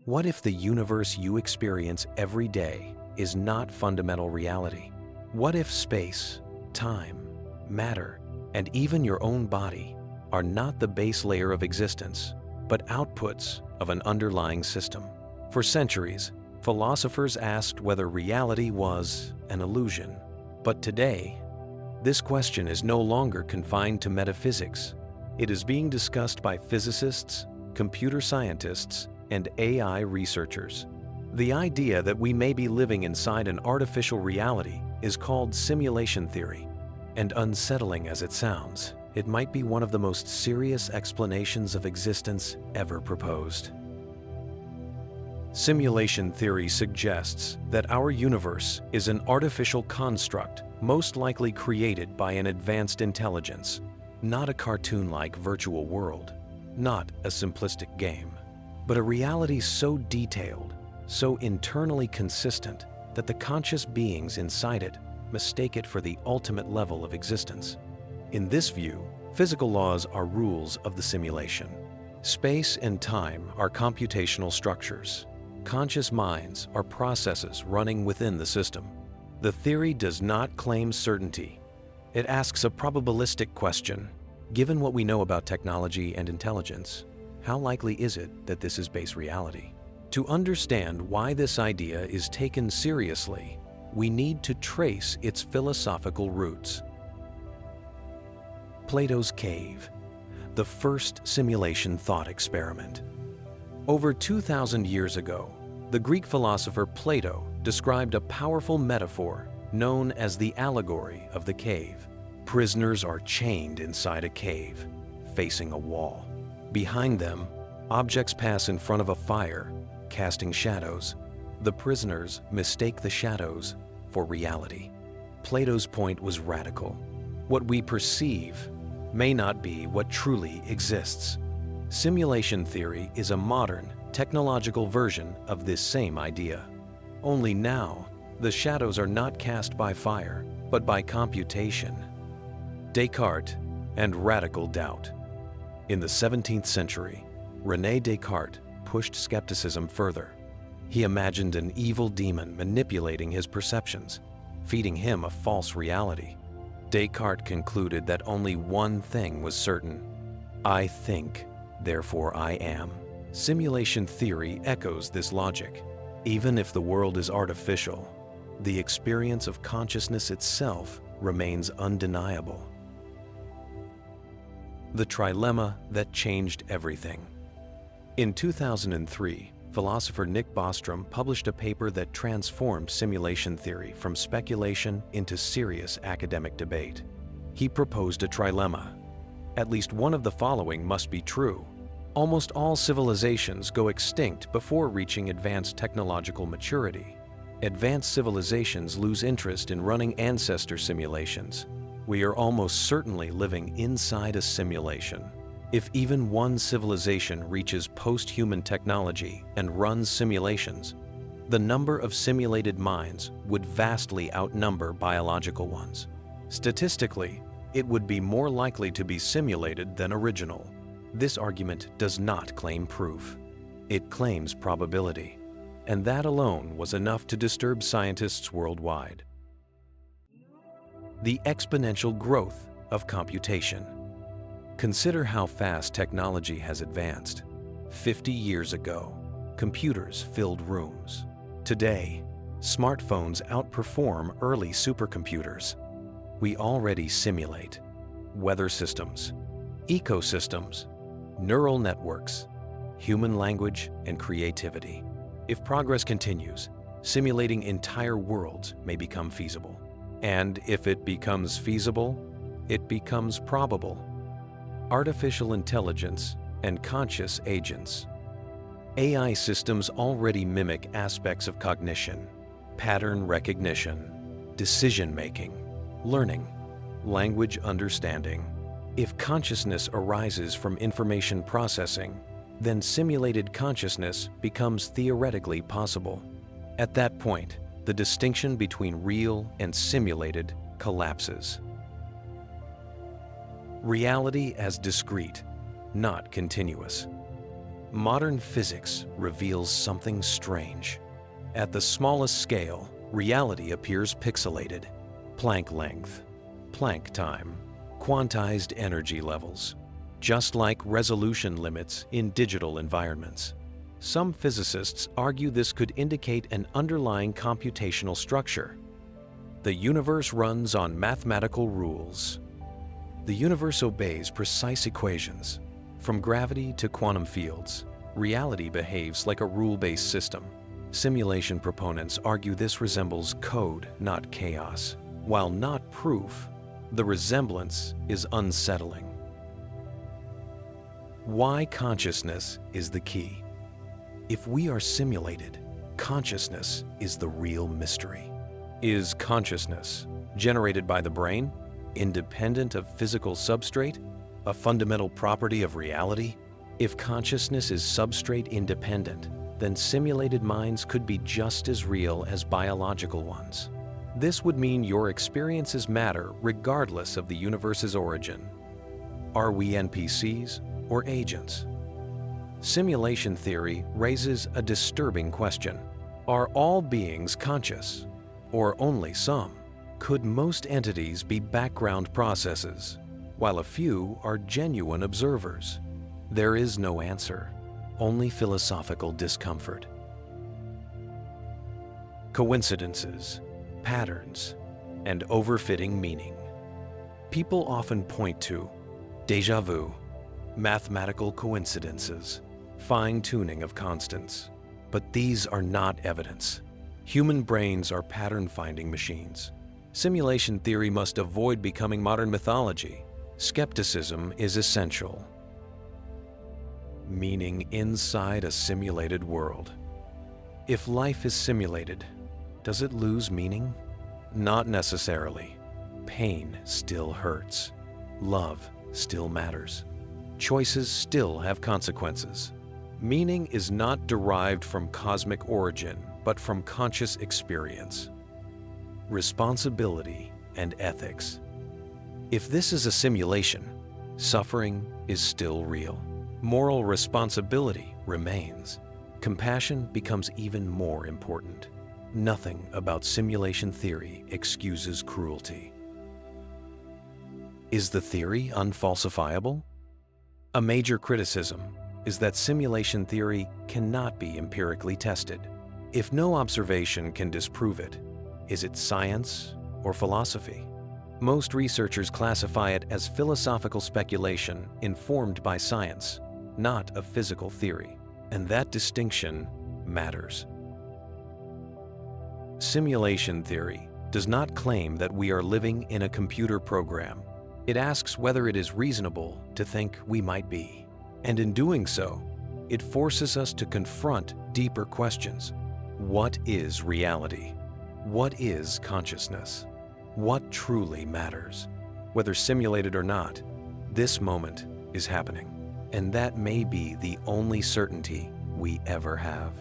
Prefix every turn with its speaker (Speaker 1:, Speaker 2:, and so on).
Speaker 1: What if the universe you experience every day is not fundamental reality? What if space, time, matter, and even your own body are not the base layer of existence, but outputs of an underlying system? For centuries, philosophers asked whether reality was an illusion. But today, this question is no longer confined to metaphysics. It is being discussed by physicists, computer scientists, and AI researchers. The idea that we may be living inside an artificial reality is called simulation theory. And unsettling as it sounds, it might be one of the most serious explanations of existence ever proposed. Simulation theory suggests that our universe is an artificial construct most likely created by an advanced intelligence, not a cartoon-like virtual world, not a simplistic game, but a reality so detailed, so internally consistent that the conscious beings inside it mistake it for the ultimate level of existence. In this view, physical laws are rules of the simulation. Space and time are computational structures. Conscious minds are processes running within the system. The theory does not claim certainty. It asks a probabilistic question. Given what we know about technology and intelligence, how likely is it that this is base reality? To understand why this idea is taken seriously, we need to trace its philosophical roots. Plato's cave, the first simulation thought experiment. Over 2,000 years ago, the Greek philosopher Plato described a powerful metaphor known as the allegory of the cave. Prisoners are chained inside a cave, facing a wall. Behind them, objects pass in front of a fire, casting shadows. The prisoners mistake the shadows for reality. Plato's point was radical. What we perceive may not be what truly exists. Simulation theory is a modern, technological version of this same idea. Only now, the shadows are not cast by fire, but by computation. Descartes and radical doubt. In the 17th century, René Descartes pushed skepticism further. He imagined an evil demon manipulating his perceptions, feeding him a false reality. Descartes concluded that only one thing was certain: I think, therefore I am. Simulation theory echoes this logic. Even if the world is artificial, the experience of consciousness itself remains undeniable. The trilemma that changed everything. In 2003, philosopher Nick Bostrom published a paper that transformed simulation theory from speculation into serious academic debate. He proposed a trilemma. At least one of the following must be true. Almost all civilizations go extinct before reaching advanced technological maturity. Advanced civilizations lose interest in running ancestor simulations. We are almost certainly living inside a simulation. If even one civilization reaches post-human technology and runs simulations, the number of simulated minds would vastly outnumber biological ones. Statistically, it would be more likely to be simulated than original. This argument does not claim proof. It claims probability, and that alone was enough to disturb scientists worldwide. The exponential growth of computation. Consider how fast technology has advanced. 50 years ago, computers filled rooms. Today, smartphones outperform early supercomputers. We already simulate weather systems, ecosystems, neural networks, human language, and creativity. If progress continues, simulating entire worlds may become feasible. And if it becomes feasible, it becomes probable. Artificial intelligence and conscious agents. AI systems already mimic aspects of cognition, pattern recognition, decision-making, learning, language understanding. If consciousness arises from information processing, then simulated consciousness becomes theoretically possible. At that point, the distinction between real and simulated collapses. Reality as discrete, not continuous. modern physics reveals something strange. At the smallest scale, reality appears pixelated. Planck length, Planck time, quantized energy levels, just like resolution limits in digital environments. Some physicists argue this could indicate an underlying computational structure. The universe runs on mathematical rules. The universe obeys precise equations. From gravity to quantum fields, reality behaves like a rule-based system. Simulation proponents argue this resembles code, not chaos. While not proof, the resemblance is unsettling. Why consciousness is the key. If we are simulated, consciousness is the real mystery. Is consciousness, generated by the brain, independent of physical substrate, a fundamental property of reality? If consciousness is substrate independent, then simulated minds could be just as real as biological ones. This would mean your experiences matter regardless of the universe's origin. Are we NPCs or agents? Simulation theory raises a disturbing question. Are all beings conscious, or only some? Could most entities be background processes, while a few are genuine observers? There is no answer, only philosophical discomfort. Coincidences, patterns, and overfitting meaning. People often point to déjà vu, mathematical coincidences, fine-tuning of constants. But these are not evidence. Human brains are pattern-finding machines. Simulation theory must avoid becoming modern mythology. Skepticism is essential. Meaning inside a simulated world. If life is simulated, does it lose meaning? Not necessarily. Pain still hurts. Love still matters. Choices still have consequences. Meaning is not derived from cosmic origin, but from conscious experience. Responsibility and ethics. If this is a simulation, suffering is still real. Moral responsibility remains. Compassion becomes even more important. Nothing about simulation theory excuses cruelty. Is the theory unfalsifiable? A major criticism is that simulation theory cannot be empirically tested. If no observation can disprove it, is it science or philosophy? Most researchers classify it as philosophical speculation informed by science, not a physical theory, and that distinction matters. Simulation theory does not claim that we are living in a computer program. It asks whether it is reasonable to think we might be. And in doing so, it forces us to confront deeper questions. What is reality? What is consciousness? What truly matters? Whether simulated or not, this moment is happening. And that may be the only certainty we ever have.